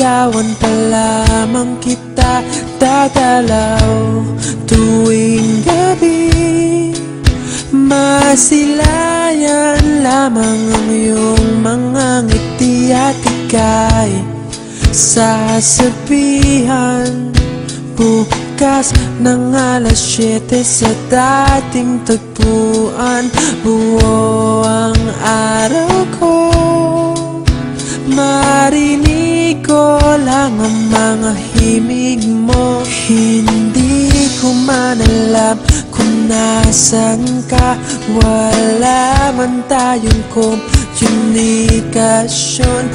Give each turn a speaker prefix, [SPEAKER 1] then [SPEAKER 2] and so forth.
[SPEAKER 1] Ilawan pa lamang kita dadalaw tuwing gabi. Masilayan lamang ang iyong mga ngiti at ika'y sasabihan bukas ng alas 7 sa dating tagpuan. Buo ang araw ko, marinig ko lang ang mga himig mo. Hindi ko man alam kung nasan ka, wala man tayong komunikasyon.